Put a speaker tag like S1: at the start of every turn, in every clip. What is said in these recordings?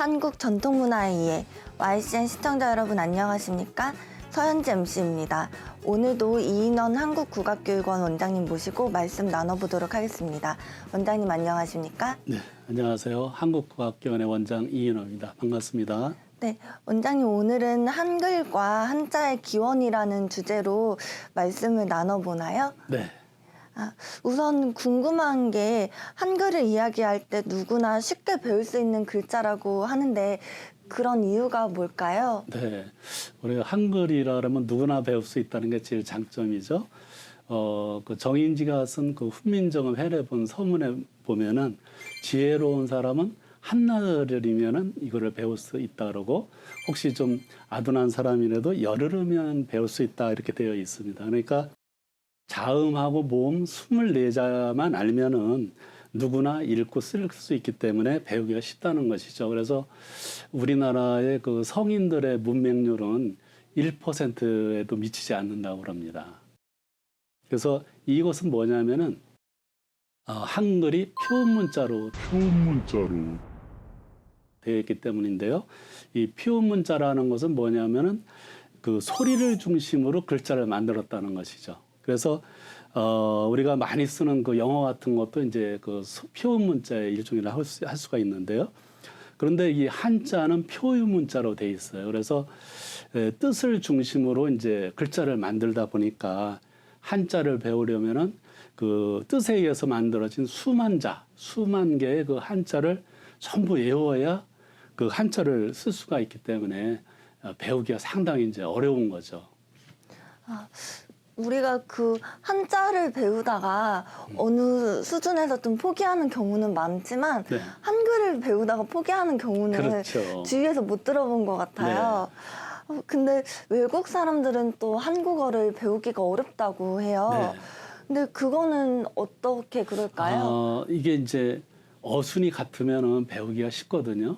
S1: 한국 전통문화의 이해, YCN 시청자 여러분 안녕하십니까? 서현지 MC입니다. 오늘도 이인원 한국국악교육원 원장님 모시고 말씀 나눠보도록 하겠습니다. 원장님 안녕하십니까?
S2: 네, 안녕하세요. 한국국악교원의 원장 이인원입니다. 반갑습니다.
S1: 네, 원장님 오늘은 한글과 한자의 기원이라는 주제로 말씀을 나눠보나요?
S2: 네.
S1: 우선 궁금한 게 한글을 이야기할 때 누구나 쉽게 배울 수 있는 글자라고 하는데 그런 이유가 뭘까요?
S2: 네. 우리가 한글이라 그러면 누구나 배울 수 있다는 게 제일 장점이죠. 그 정인지가 쓴 그 훈민정음 해례본 서문에 보면은 지혜로운 사람은 한나절이면은 이거를 배울 수 있다 그러고 혹시 좀 아둔한 사람이라도 열흘이면 배울 수 있다 이렇게 되어 있습니다. 그러니까 자음하고 모음 24자만 알면은 누구나 읽고 쓸 수 있기 때문에 배우기가 쉽다는 것이죠. 그래서 우리나라의 그 성인들의 문맹률은 1%에도 미치지 않는다고 합니다. 그래서 이것은 뭐냐면은 한글이 표문자로 되어 있기 때문인데요. 이 표문자라는 것은 뭐냐면은 그 소리를 중심으로 글자를 만들었다는 것이죠. 그래서 우리가 많이 쓰는 그 영어 같은 것도 이제 그 표문자의 일종이라 할 수가 있는데요. 그런데 이 한자는 표유문자로 돼 있어요. 그래서 뜻을 중심으로 이제 글자를 만들다 보니까 한자를 배우려면은 그 뜻에 의해서 만들어진 수만 개의 그 한자를 전부 외워야 그 한자를 쓸 수가 있기 때문에 배우기가 상당히 이제 어려운 거죠.
S1: 우리가 그 한자를 배우다가 어느 수준에서 좀 포기하는 경우는 많지만
S2: 네.
S1: 한글을 배우다가 포기하는 경우는
S2: 그렇죠.
S1: 주위에서 못 들어본 것 같아요. 근데 외국 사람들은 또 한국어를 배우기가 어렵다고 해요.
S2: 네.
S1: 근데 그거는 어떻게 그럴까요?
S2: 이게 이제 어순이 같으면은 배우기가 쉽거든요.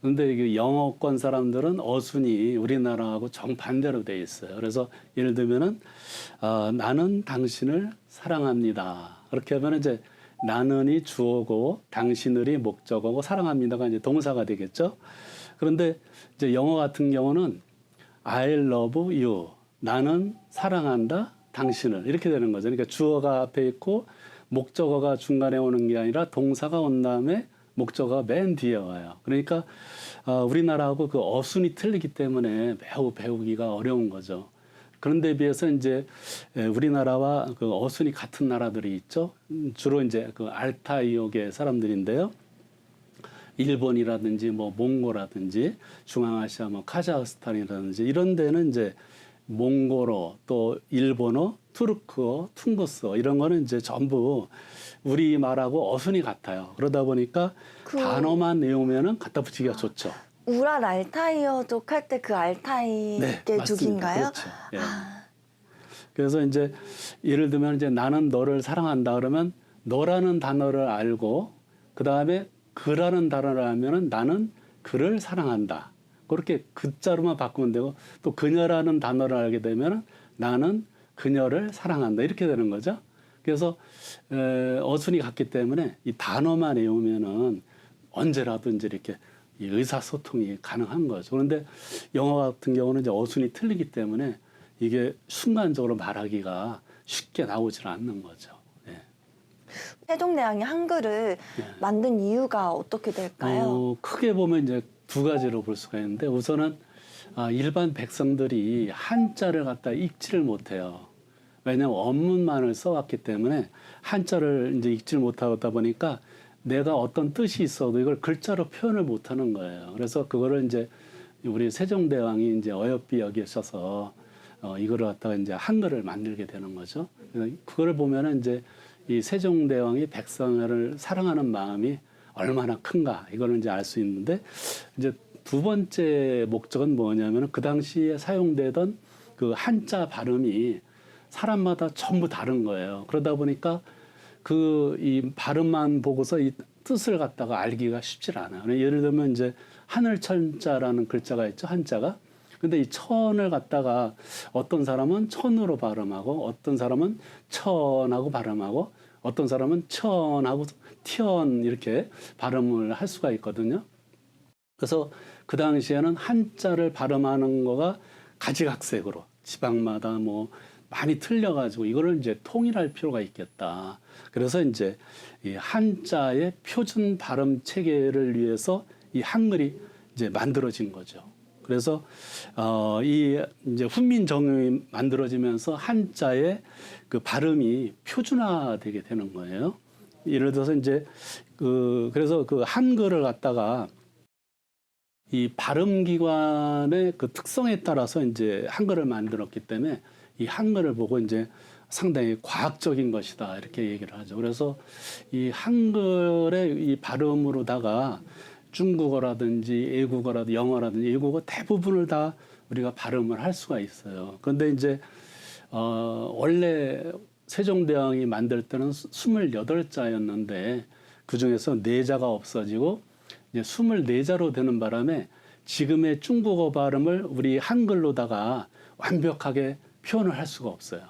S2: 그런데 이게 영어권 사람들은 어순이 우리나라하고 정반대로 돼 있어요. 그래서 예를 들면은 나는 당신을 사랑합니다. 그렇게 하면 이제 나는이 주어고 당신을이 목적어고 사랑합니다가 이제 동사가 되겠죠. 그런데 이제 영어 같은 경우는 I love you. 나는 사랑한다 당신을 이렇게 되는 거죠. 그러니까 주어가 앞에 있고 목적어가 중간에 오는 게 아니라 동사가 온 다음에 목적어가 맨 뒤에 와요. 그러니까 우리나라하고 그 어순이 틀리기 때문에 매우 배우기가 어려운 거죠. 그런데 비해서 이제 우리나라와 그 어순이 같은 나라들이 있죠. 주로 이제 그 알타이옥의 사람들인데요. 일본이라든지 뭐 몽고라든지 중앙아시아 뭐 카자흐스탄이라든지 이런 데는 이제 몽고로 또 일본어, 투르크어, 퉁구스어 이런 거는 이제 전부 우리 말하고 어순이 같아요. 그러다 보니까 단어만 외우면은 갖다 붙이기가 좋죠.
S1: 우랄 알타이어족 할 때 그 알타이계 족인가요?
S2: 그렇죠. 예. 그래서 이제 예를 들면 이제 나는 너를 사랑한다 그러면 너라는 단어를 알고 그 다음에 그라는 단어를 알면은 나는 그를 사랑한다. 그렇게 그자로만 바꾸면 되고 또 그녀라는 단어를 알게 되면은 나는 그녀를 사랑한다 이렇게 되는 거죠. 그래서 어순이 같기 때문에 이 단어만 외우면은 언제라도 이제 이렇게 이 의사소통이 가능한 거죠. 그런데 영어 같은 경우는 이제 어순이 틀리기 때문에 이게 순간적으로 말하기가 쉽게 나오질 않는 거죠. 예.
S1: 세종대왕이 한글을 만든 이유가 어떻게 될까요?
S2: 크게 보면 이제 두 가지로 볼 수가 있는데 우선은 일반 백성들이 한자를 갖다 읽지를 못해요. 왜냐하면 원문만을 써왔기 때문에 한자를 이제 읽지를 못하다 보니까 내가 어떤 뜻이 있어도 이걸 글자로 표현을 못하는 거예요. 그래서 그거를 이제 우리 세종대왕이 이제 어여삐 여기셔서 이거를 갖다가 이제 한글을 만들게 되는 거죠. 그거를 보면은 이제 이 세종대왕이 백성을 사랑하는 마음이 얼마나 큰가 이거를 이제 알 수 있는데 이제 두 번째 목적은 뭐냐면은 그 당시에 사용되던 그 한자 발음이 사람마다 전부 다른 거예요. 그러다 보니까 그 이 발음만 보고서 이 뜻을 갖다가 알기가 쉽질 않아요. 예를 들면 이제 하늘천자라는 글자가 있죠, 한자가. 근데 이 천을 갖다가 어떤 사람은 천으로 발음하고 어떤 사람은 천하고 발음하고 어떤 사람은 천하고 tion 이렇게 발음을 할 수가 있거든요. 그래서 그 당시에는 한자를 발음하는 거가 가지각색으로 지방마다 뭐 많이 틀려가지고 이거를 이제 통일할 필요가 있겠다. 그래서 이제 이 한자의 표준 발음 체계를 위해서 이 한글이 이제 만들어진 거죠. 그래서 이 이제 훈민정음이 만들어지면서 한자의 그 발음이 표준화되게 되는 거예요. 예를 들어서 이제 그래서 그 한글을 갖다가 이 발음기관의 그 특성에 따라서 이제 한글을 만들었기 때문에 이 한글을 보고 이제 상당히 과학적인 것이다 이렇게 얘기를 하죠. 그래서 이 한글의 이 발음으로다가 중국어라든지 외국어라든지 영어라든지 외국어 대부분을 다 우리가 발음을 할 수가 있어요. 그런데 이제 원래 세종대왕이 만들 때는 28자였는데 그중에서 4자가 없어지고 이제 24자로 되는 바람에 지금의 중국어 발음을 우리 한글로다가 완벽하게 표현을 할 수가 없어요.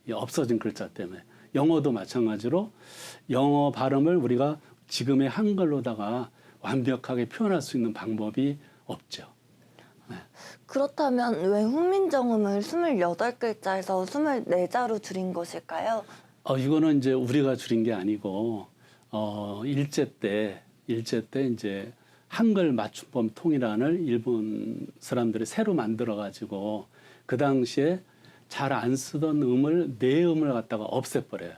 S2: 이 없어진 글자 때문에. 영어도 마찬가지로 영어 발음을 우리가 지금의 한글로다가 완벽하게 표현할 수 있는 방법이 없죠. 네.
S1: 그렇다면 왜 훈민정음을 28글자에서 24자로 줄인 것일까요?
S2: 이거는 이제 우리가 줄인 게 아니고 일제 때 이제 한글 맞춤법 통일안을 일본 사람들이 새로 만들어 가지고 그 당시에 잘 안 쓰던 음을 4음을 갖다가 없애버려요.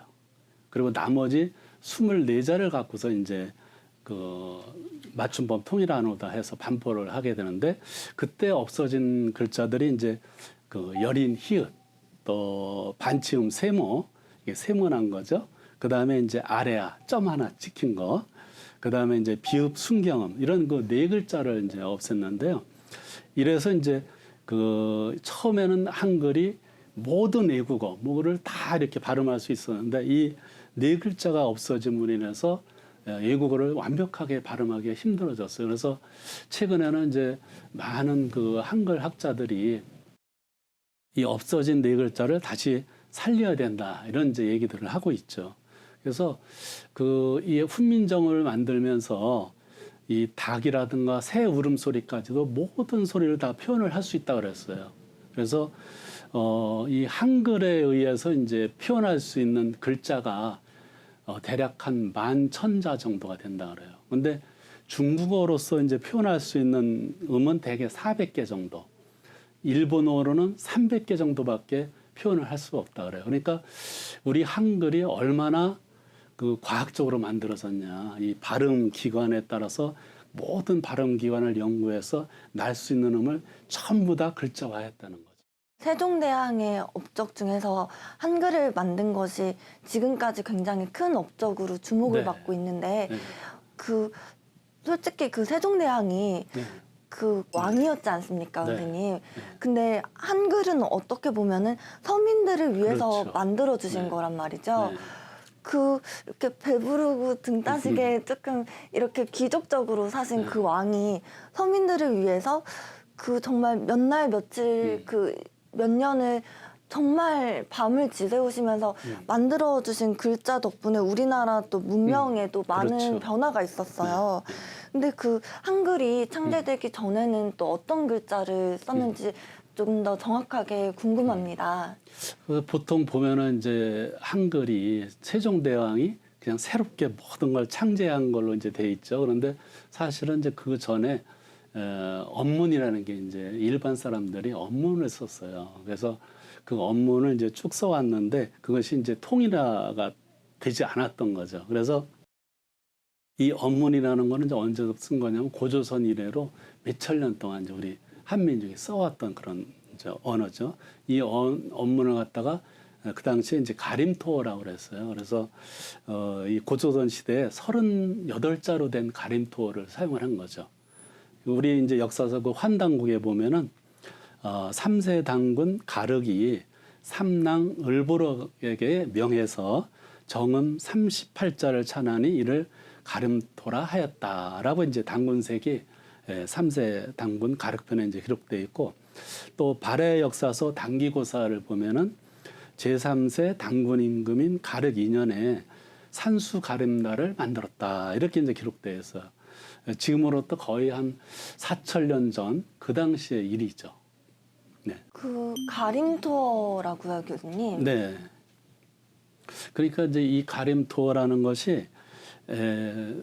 S2: 그리고 나머지 24자를 갖고서 이제 그 맞춤법 통일안으로다 해서 반포를 하게 되는데 그때 없어진 글자들이 이제 그 여린 히읗 또 반치음 세모 이게 세모난 거죠. 그 다음에 이제 아래아 점 하나 찍힌 거. 그 다음에 이제 비읍 순경음 이런 그 4글자를 이제 없앴는데요. 이래서 이제 그 처음에는 한글이 모든 외국어 뭐를 다 이렇게 발음할 수 있었는데 이 4글자가 없어짐으로 인해서 외국어를 완벽하게 발음하기가 힘들어졌어요. 그래서 최근에는 이제 많은 그 한글 학자들이 이 없어진 4글자를 다시 살려야 된다 이런 이제 얘기들을 하고 있죠. 그래서 이 훈민정음을 만들면서 이 닭이라든가 새 울음소리까지도 모든 소리를 다 표현을 할 수 있다 그랬어요. 그래서 이 한글에 의해서 이제 표현할 수 있는 글자가 대략 한 11,000자 정도가 된다 그래요. 근데 중국어로서 이제 표현할 수 있는 음은 대개 400개 정도. 일본어로는 300개 정도밖에 표현을 할 수가 없다 그래요. 그러니까 우리 한글이 얼마나 그 과학적으로 만들어졌냐. 이 발음 기관에 따라서 모든 발음 기관을 연구해서 날 수 있는 음을 전부 다 글자화했다는 거죠.
S1: 세종대왕의 업적 중에서 한글을 만든 것이 지금까지 굉장히 큰 업적으로 주목을
S2: 네.
S1: 받고 있는데
S2: 네.
S1: 솔직히 그 세종대왕이
S2: 네.
S1: 그 왕이었지 않습니까,
S2: 네.
S1: 선생님?
S2: 네.
S1: 근데 한글은 어떻게 보면은 서민들을 위해서
S2: 그렇죠.
S1: 만들어 주신
S2: 네.
S1: 거란 말이죠.
S2: 네.
S1: 이렇게 배부르고 등 따시게 조금 이렇게 귀족적으로 사신 그 왕이 서민들을 위해서 정말 몇 날 며칠 몇 년을 정말 밤을 지새우시면서 만들어 주신 글자 덕분에 우리나라 또 문명에도 많은
S2: 그렇죠.
S1: 변화가 있었어요. 근데 그 한글이 창제되기 전에는 또 어떤 글자를 썼는지 조금 더 정확하게 궁금합니다.
S2: 보통 보면은 이제 한글이 세종대왕이 그냥 새롭게 모든 걸 창제한 걸로 이제 돼 있죠. 그런데 사실은 이제 그 전에 언문이라는 게 이제 일반 사람들이 언문을 썼어요. 그래서 그 언문을 이제 쭉 써왔는데 그것이 이제 통일화가 되지 않았던 거죠. 그래서 이 언문이라는 거는 이제 언제부터 쓴 거냐면 고조선 이래로 몇천 년 동안 이제 우리 한민족이 써왔던 그런 이제 언어죠. 이 언문을 갖다가 그 당시에 이제 가림토어라고 그랬어요. 그래서 이 고조선 시대에 38자로 된 가림토어를 사용을 한 거죠. 우리 이제 역사서 그 환당국에 보면은 3세 당군 가륵이 삼랑 을보록에게 명해서 정음 38자를 찬하니 이를 가림토라 하였다라고 이제 당군색이 3세 당군 가륵편에 이제 기록되어 있고 또 발해 역사서 당기고사를 보면은 제3세 당군 임금인 가륵 2년에 산수 가림나를 만들었다 이렇게 이제 기록되어 있어요. 지금으로부터 거의 한 4천년 전 그 당시의 일이죠. 네.
S1: 그 가림토어라고요, 교수님?
S2: 네. 그러니까 이제 이 가림토어라는 것이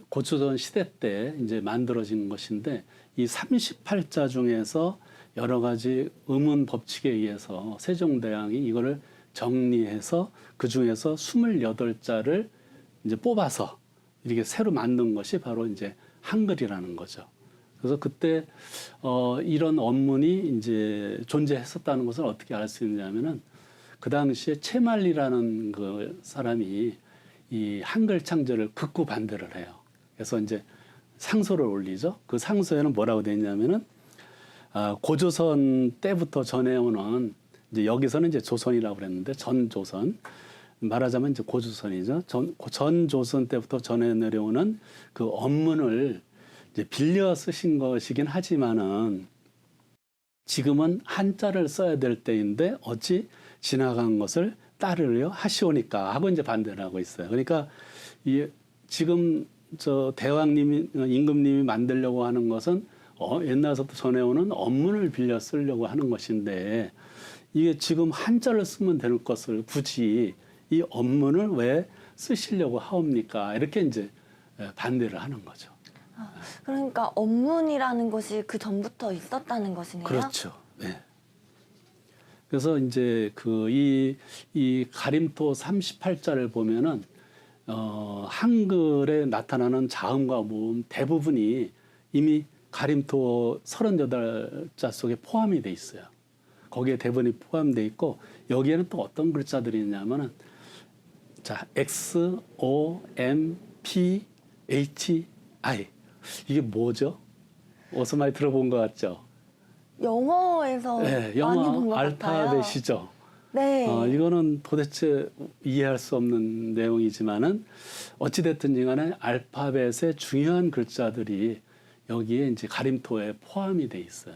S2: 고초전 시대 때 이제 만들어진 것인데 이 38자 중에서 여러 가지 의문 법칙에 의해서 세종대왕이 이거를 정리해서 그 중에서 28자를 이제 뽑아서 이렇게 새로 만든 것이 바로 이제 한글이라는 거죠. 그래서 그때 이런 언문이 이제 존재했었다는 것을 어떻게 알 수 있냐면은 그 당시에 채말리라는 그 사람이 이 한글 창제를 극구 반대를 해요. 그래서 이제 상소를 올리죠. 그 상소에는 뭐라고 돼 있냐면은 고조선 때부터 전해오는 이제 여기서는 이제 조선이라고 그랬는데 전조선 말하자면 이제 고조선이죠. 전조선 때부터 전해 내려오는 그 언문을 이제 빌려 쓰신 것이긴 하지만은 지금은 한자를 써야 될 때인데 어찌 지나간 것을 따르려 하시오니까 하고 이제 반대를 하고 있어요. 그러니까 이 지금 저 대왕님이 임금님이 만들려고 하는 것은 옛날부터 전해오는 언문을 빌려 쓰려고 하는 것인데 이게 지금 한자를 쓰면 될 것을 굳이 이 언문을 왜 쓰시려고 하옵니까? 이렇게 이제 반대를 하는 거죠.
S1: 그러니까 언문이라는 것이 그 전부터 있었다는 것이네요.
S2: 그렇죠. 네. 그래서 이제 이 가림토 38자를 보면은 한글에 나타나는 자음과 모음 대부분이 이미 가림토 38자 속에 포함이 돼 있어요. 거기에 대부분이 포함돼 있고 여기에는 또 어떤 글자들이 있냐면은 자 X, O, M, P, H, I 이게 뭐죠? 어디서 많이 들어본 것 같죠?
S1: 영어에서
S2: 네,
S1: 많이 본
S2: 영어
S1: 것 같아요.
S2: 알파벳이죠.
S1: 네.
S2: 이거는 도대체 이해할 수 없는 내용이지만은 어찌됐든지 간에 알파벳의 중요한 글자들이 여기에 이제 가림토에 포함이 돼 있어요.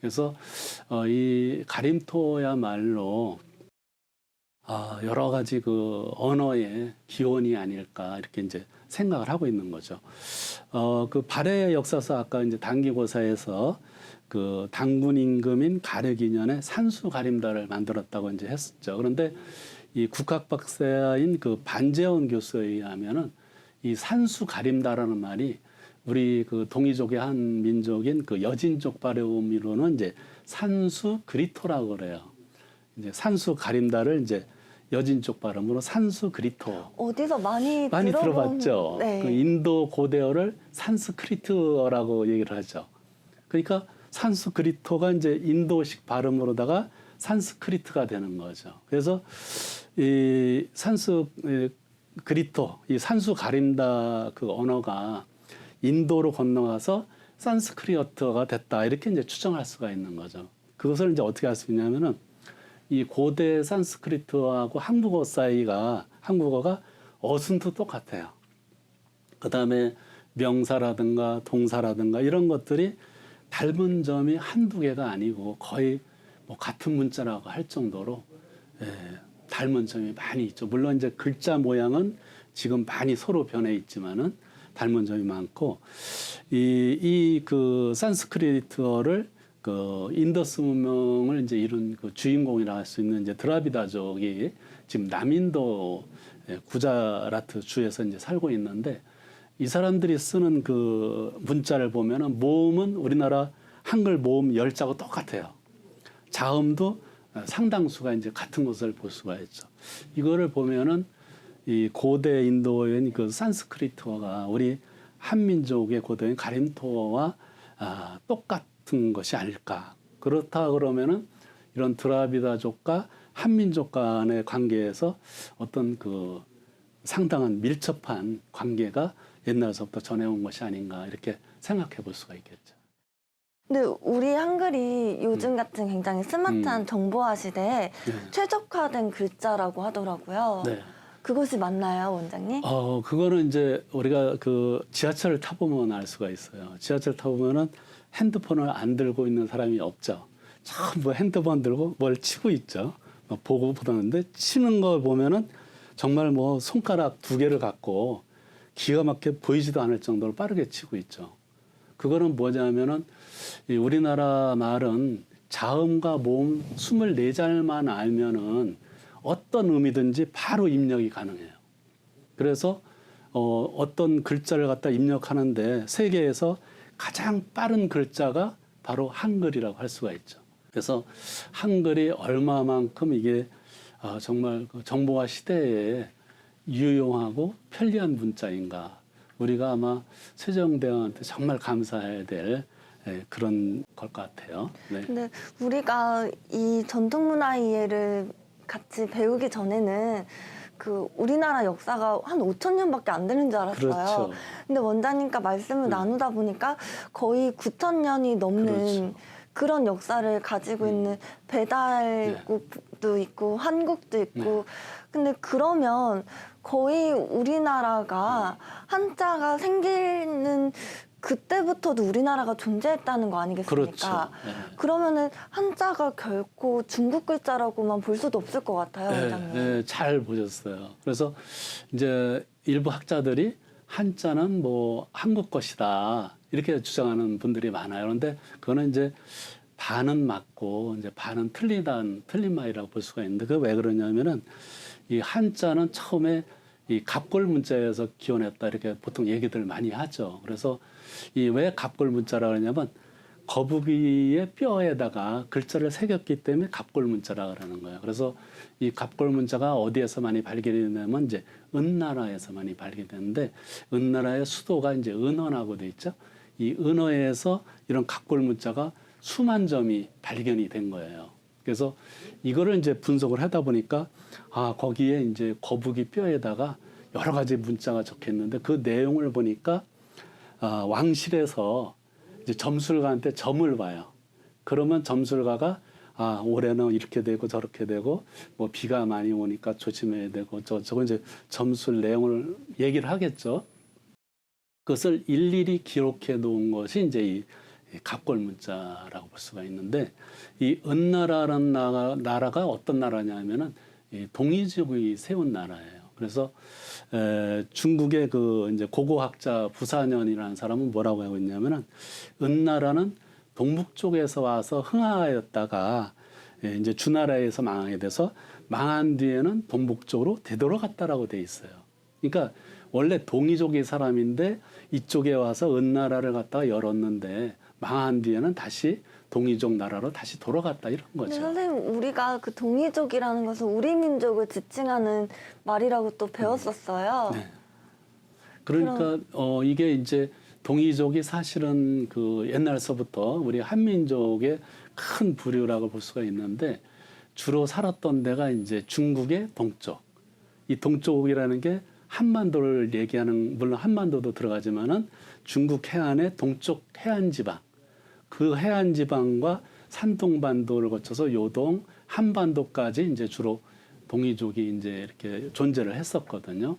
S2: 그래서 이 가림토야말로 여러 가지 그 언어의 기원이 아닐까 이렇게 이제 생각을 하고 있는 거죠. 그 발해 역사서 아까 이제 단기고사에서 그 당군 임금인 가르기년에 산수 가림다를 만들었다고 이제 했었죠. 그런데 이 국학 박사인 그 반재원 교수에 의하면은 이 산수 가림다라는 말이 우리 그 동이족의 한 민족인 그 여진족 발음으로는 이제 산수 그리토라고 그래요. 이제 산수 가림다를 이제 여진족 발음으로 산수 그리토.
S1: 어디서 많이
S2: 들어봤죠.
S1: 네.
S2: 그 인도 고대어를 산스크리트어라고 얘기를 하죠. 그러니까 산스크리토가 이제 인도식 발음으로다가 산스크리트가 되는 거죠. 그래서 이 산스크리토, 이 산수 가림다 그 언어가 인도로 건너가서 산스크리트어가 됐다 이렇게 이제 추정할 수가 있는 거죠. 그것을 이제 어떻게 할 수 있냐면은 이 고대 산스크리트어하고 한국어가 어순도 똑같아요. 그 다음에 명사라든가 동사라든가 이런 것들이 닮은 점이 한두 개가 아니고 거의 뭐 같은 문자라고 할 정도로 닮은 점이 많이 있죠. 물론 이제 글자 모양은 지금 많이 서로 변해 있지만은 닮은 점이 많고 그 산스크리트어를 그 인더스 문명을 이제 이룬 그 주인공이라 할 수 있는 이제 드라비다족이 지금 남인도 구자라트 주에서 이제 살고 있는데 이 사람들이 쓰는 그 문자를 보면은 모음은 우리나라 한글 모음 10자하고 똑같아요. 자음도 상당수가 이제 같은 것을 볼 수가 있죠. 이거를 보면은 이 고대 인도인 그 산스크리트어가 우리 한민족의 고대인 가림토어와 똑같은 것이 아닐까. 그렇다 그러면은 이런 드라비다족과 한민족 간의 관계에서 어떤 그 상당한 밀접한 관계가 옛날서부터 전해온 것이 아닌가 이렇게 생각해 볼 수가 있겠죠.
S1: 근데 우리 한글이 요즘 같은 굉장히 스마트한 정보화 시대에 최적화된 글자라고 하더라고요.
S2: 네.
S1: 그것이 맞나요, 원장님?
S2: 그거는 이제 우리가 그 지하철을 타보면 알 수가 있어요. 지하철 타보면은 핸드폰을 안 들고 있는 사람이 없죠. 전부 핸드폰 들고 뭘 치고 있죠. 보고 보다는데 치는 걸 보면은 정말 뭐 손가락 2개를 갖고 기가 막히게 보이지도 않을 정도로 빠르게 치고 있죠. 그거는 뭐냐면은 이 우리나라 말은 자음과 모음 24자만 알면은 어떤 의미든지 바로 입력이 가능해요. 그래서 어떤 글자를 갖다 입력하는데 세계에서 가장 빠른 글자가 바로 한글이라고 할 수가 있죠. 그래서 한글이 얼마만큼 이게 정말 그 정보화 시대에 유용하고 편리한 문자인가. 우리가 아마 세종대왕한테 정말 감사해야 될 그런 걸 것 같아요. 네.
S1: 근데 우리가 이 전통문화 이해를 같이 배우기 전에는 그 우리나라 역사가 한 5,000년밖에 안 되는 줄 알았어요.
S2: 그렇죠.
S1: 근데 원장님과 말씀을 나누다 보니까 거의 9,000년이 넘는
S2: 그렇죠.
S1: 그런 역사를 가지고 있는 배달국도 있고 한국도 있고 근데 그러면 거의 우리나라가 한자가 생기는 그때부터도 우리나라가 존재했다는 거 아니겠습니까?
S2: 그렇죠. 네.
S1: 그러면은 한자가 결코 중국 글자라고만 볼 수도 없을 것 같아요, 원장님.
S2: 네, 잘 보셨어요. 그래서 이제 일부 학자들이 한자는 뭐 한국 것이다 이렇게 주장하는 분들이 많아요. 그런데 그거는 이제 반은 맞고 이제 반은 틀린 말이라고 볼 수가 있는데 그 왜 그러냐면은 이 한자는 처음에 이 갑골 문자에서 기원했다 이렇게 보통 얘기들 많이 하죠. 그래서 이 왜 갑골 문자라고 하냐면 거북이의 뼈에다가 글자를 새겼기 때문에 갑골 문자라고 하는 거예요. 그래서 이 갑골 문자가 어디에서 많이 발견이 되냐면 이제 은나라에서 많이 발견되는데 은나라의 수도가 이제 은원하고 돼 있죠. 이 은어에서 이런 갑골 문자가 수만 점이 발견이 된 거예요. 그래서 이거를 이제 분석을 하다 보니까 거기에 이제 거북이 뼈에다가 여러 가지 문자가 적혀 있는데 그 내용을 보니까 왕실에서 이제 점술가한테 점을 봐요. 그러면 점술가가 올해는 이렇게 되고 저렇게 되고 뭐 비가 많이 오니까 조심해야 되고 저거 이제 점술 내용을 얘기를 하겠죠. 그것을 일일이 기록해 놓은 것이 이제 이 갑골 문자라고 볼 수가 있는데 이 은나라라는 나라가 어떤 나라냐면은 이 동이족이 세운 나라예요. 그래서 중국의 그 이제 고고학자 부사년이라는 사람은 뭐라고 하고 있냐면은 은나라는 동북 쪽에서 와서 흥하였다가 이제 주나라에서 망하게 돼서 망한 뒤에는 동북 쪽으로 되돌아갔다라고 돼 있어요. 그러니까 원래 동이족의 사람인데 이쪽에 와서 은나라를 갖다가 열었는데 망한 뒤에는 다시 동이족 나라로 다시 돌아갔다 이런 거죠.
S1: 근데 선생님 우리가 그 동이족이라는 것은 우리 민족을 지칭하는 말이라고 또 배웠었어요.
S2: 네. 그러니까 이게 이제 동이족이 사실은 그 옛날서부터 우리 한민족의 큰 부류라고 볼 수가 있는데 주로 살았던 데가 이제 중국의 동쪽. 이 동쪽이라는 게 한반도를 얘기하는 물론 한반도도 들어가지만은 중국 해안의 동쪽 해안 지방. 그 해안 지방과 산동반도를 거쳐서 요동, 한반도까지 이제 주로 동이족이 이제 이렇게 존재를 했었거든요.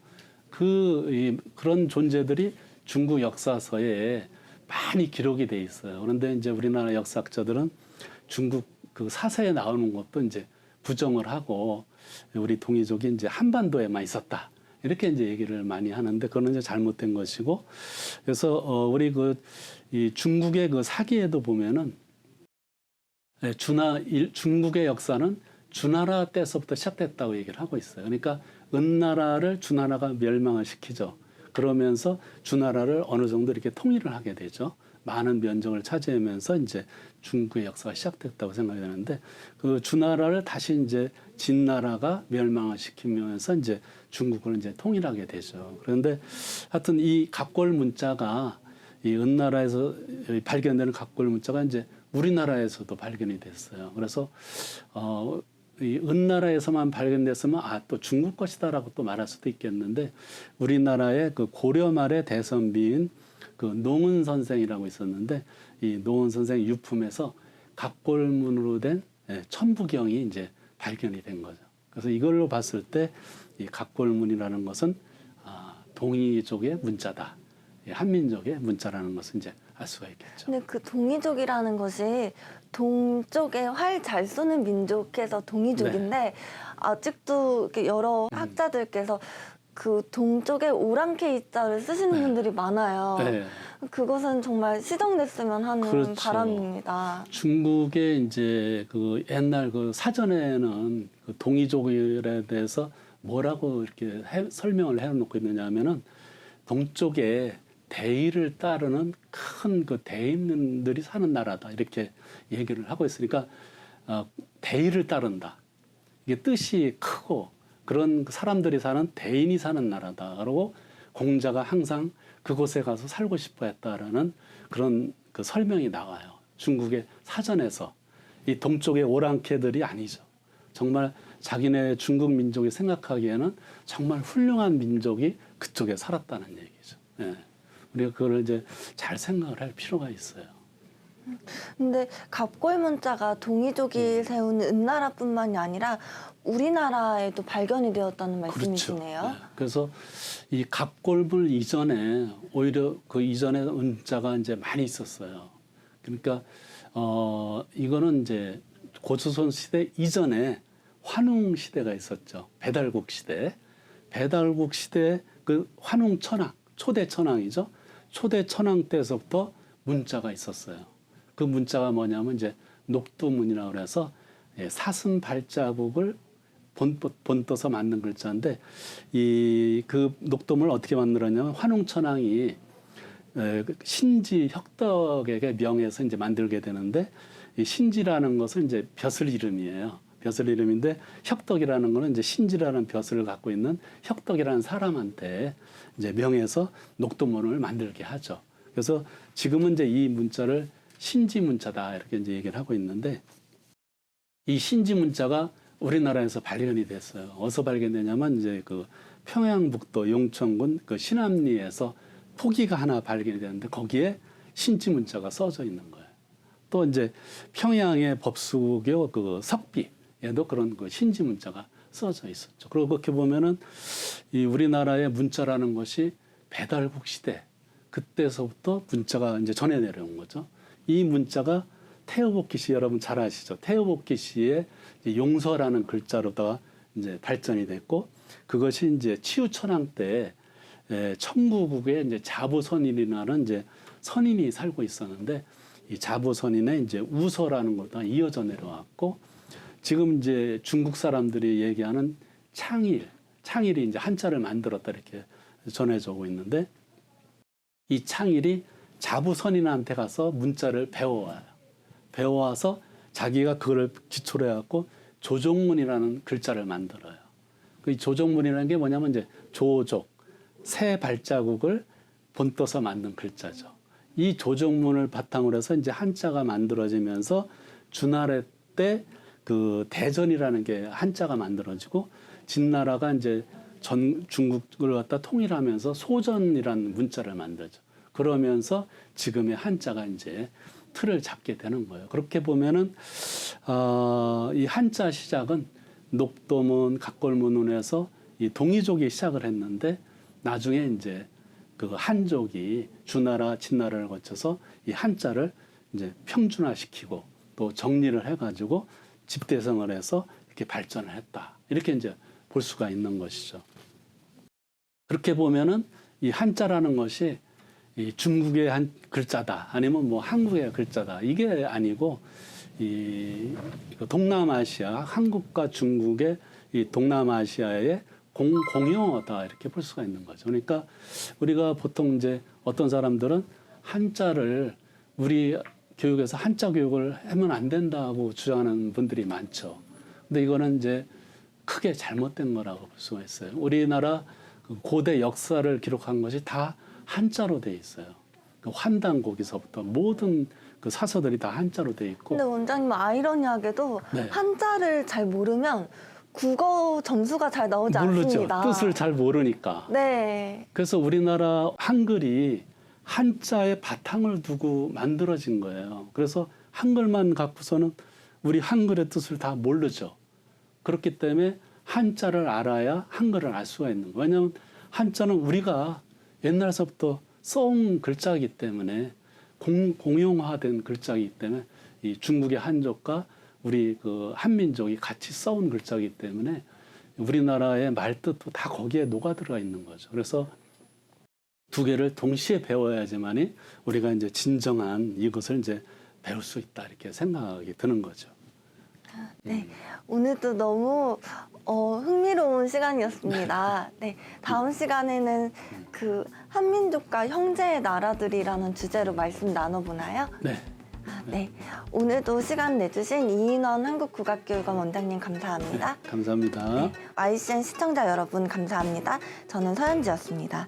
S2: 그런 존재들이 중국 역사서에 많이 기록이 돼 있어요. 그런데 이제 우리나라 역사학자들은 중국 그 사서에 나오는 것도 이제 부정을 하고 우리 동이족이 이제 한반도에만 있었다. 이렇게 이제 얘기를 많이 하는데 그거는 이제 잘못된 것이고 그래서 우리 이 중국의 그 사기에도 보면은 중국의 역사는 주나라 때서부터 시작됐다고 얘기를 하고 있어요. 그러니까 은나라를 주나라가 멸망을 시키죠. 그러면서 주나라를 어느 정도 이렇게 통일을 하게 되죠. 많은 면적을 차지하면서 이제 중국의 역사가 시작됐다고 생각이 되는데 그 주나라를 다시 이제 진나라가 멸망을 시키면서 이제 중국을 이제 통일하게 되죠. 그런데 하여튼 이 갑골 문자가 이 은나라에서 발견되는 갑골 문자가 이제 우리나라에서도 발견이 됐어요. 그래서 이 은나라에서만 발견됐으면 또 중국 것이다라고 또 말할 수도 있겠는데 우리나라의 그 고려 말의 대선비인 그 농은 선생이라고 있었는데 이 농은 선생 유품에서 갑골문으로 된 천부경이 이제 발견이 된 거죠. 그래서 이걸로 봤을 때 이 갑골문이라는 것은 동이족의 문자다. 한민족의 문자라는 것을 이제 알 수가 있겠죠.
S1: 근데 그 동이족이라는 것이 동쪽에 활 잘 쏘는 민족해서 동이족인데 아직도 이렇게 여러 학자들께서 그 동쪽에 오랑캐 자를 쓰시는 분들이 많아요.
S2: 네.
S1: 그것은 정말 시정됐으면 하는
S2: 그렇죠.
S1: 바람입니다.
S2: 중국의 이제 그 옛날 그 사전에는 그 동이족에 대해서 뭐라고 이렇게 설명을 해놓고 있느냐 하면은 동쪽에 대의를 따르는 큰 그 대인들이 사는 나라다 이렇게 얘기를 하고 있으니까 대의를 따른다. 이게 뜻이 크고 그런 사람들이 사는 대인이 사는 나라다. 그러고 공자가 항상 그곳에 가서 살고 싶어 했다라는 그런 그 설명이 나와요. 중국의 사전에서. 이 동쪽의 오랑캐들이 아니죠. 정말 자기네 중국 민족이 생각하기에는 정말 훌륭한 민족이 그쪽에 살았다는 얘기죠. 예. 우리가 그걸 이제 잘 생각을 할 필요가 있어요.
S1: 근데 갑골문자가 동이족이 세운 은나라뿐만이 아니라 우리나라에도 발견이 되었다는 말씀이시네요.
S2: 그렇죠. 네. 그래서 이 갑골문 이전에 오히려 그 이전에 은자가 이제 많이 있었어요. 그러니까 이거는 이제 고조선 시대 이전에 환웅 시대가 있었죠. 배달국 시대. 배달국 시대 그 환웅 천황, 초대 천황이죠. 초대 천황 때서부터 문자가 있었어요. 그 문자가 뭐냐면 이제 녹두문이라고 그래서 사슴 발자국을 본떠서 만든 글자인데 이 그 녹두문을 어떻게 만들었냐면 환웅 천황이 신지 혁덕에게 명해서 이제 만들게 되는데 이 신지라는 것은 이제 벼슬 이름이에요. 벼슬 이름인데 혁덕이라는 거는 이제 신지라는 벼슬을 갖고 있는 혁덕이라는 사람한테 이제 명해서 녹두문을 만들게 하죠. 그래서 지금은 이제 이 문자를 신지 문자다 이렇게 이제 얘기를 하고 있는데 이 신지 문자가 우리나라에서 발견이 됐어요. 어디서 발견되냐면 이제 그 평양북도 용천군 그 신암리에서 토기가 하나 발견이 되는데 거기에 신지 문자가 써져 있는 거예요. 또 이제 평양의 법수교 그 석비에도 그런 그 신지 문자가 써져 있었죠. 그리고 그렇게 보면은 이 우리나라의 문자라는 것이 배달국 시대 그때서부터 문자가 이제 전해 내려온 거죠. 이 문자가 태어복기시 여러분 잘 아시죠? 태어복기시의 용서라는 글자로다가 이제 발전이 됐고 그것이 이제 치우천황 때 청구국에 이제 자부선인이라는 이제 선인이 살고 있었는데 이 자부선인의 이제 우서라는 것도 이어져 내려왔고 지금 이제 중국 사람들이 얘기하는 창일이 이제 한자를 만들었다 이렇게 전해지고 있는데 이 창일이 자부선인한테 가서 문자를 배워와요. 배워와서 자기가 그거를 기초로 해갖고 조종문이라는 글자를 만들어요. 그 조종문이라는 게 뭐냐면 이제 조족, 새 발자국을 본떠서 만든 글자죠. 이 조종문을 바탕으로 해서 이제 한자가 만들어지면서 주나라 때 그 대전이라는 게 한자가 만들어지고 진나라가 이제 전 중국을 갖다 통일하면서 소전이라는 문자를 만들죠. 그러면서 지금의 한자가 이제 틀을 잡게 되는 거예요. 그렇게 보면은 이 한자 시작은 녹도문, 갑골문에서 이 동이족이 시작을 했는데 나중에 이제 그 한족이 주나라, 진나라를 거쳐서 이 한자를 이제 평준화시키고 또 정리를 해가지고 집대성을 해서 이렇게 발전을 했다. 이렇게 이제 볼 수가 있는 것이죠. 그렇게 보면은 이 한자라는 것이 이 중국의 한 글자다 아니면 뭐 한국의 글자다 이게 아니고 이 동남아시아 한국과 중국의 이 동남아시아의 공용어다 이렇게 볼 수가 있는 거죠. 그러니까 우리가 보통 이제 어떤 사람들은 한자를 우리 교육에서 한자 교육을 하면 안 된다고 주장하는 분들이 많죠. 근데 이거는 이제 크게 잘못된 거라고 볼 수가 있어요. 우리나라 고대 역사를 기록한 것이 다 한자로 돼 있어요. 그 환단고기서부터 모든 그 사서들이 다 한자로 돼 있고.
S1: 근데 원장님 아이러니하게도
S2: 네.
S1: 한자를 잘 모르면 국어 점수가 잘 나오지
S2: 모르죠.
S1: 않습니다.
S2: 뜻을 잘 모르니까.
S1: 네.
S2: 그래서 우리나라 한글이 한자의 바탕을 두고 만들어진 거예요. 그래서 한글만 갖고서는 우리 한글의 뜻을 다 모르죠. 그렇기 때문에 한자를 알아야 한글을 알 수가 있는 거예요. 왜냐하면 한자는 우리가 옛날서부터 써온 글자이기 때문에 공용화된 글자이기 때문에 이 중국의 한족과 우리 그 한민족이 같이 써온 글자이기 때문에 우리나라의 말뜻도 다 거기에 녹아들어 있는 거죠. 그래서 두 개를 동시에 배워야지만이 우리가 이제 진정한 이것을 이제 배울 수 있다 이렇게 생각이 드는 거죠.
S1: 네, 오늘도 너무 흥미로운 시간이었습니다. 네, 다음 시간에는 그 한민족과 형제의 나라들이라는 주제로 말씀 나눠보나요?
S2: 네.
S1: 네, 오늘도 시간 내주신 이인원 한국국악교육원 원장님 감사합니다.
S2: 감사합니다.
S1: YCN 시청자 여러분 감사합니다. 저는 서현지였습니다.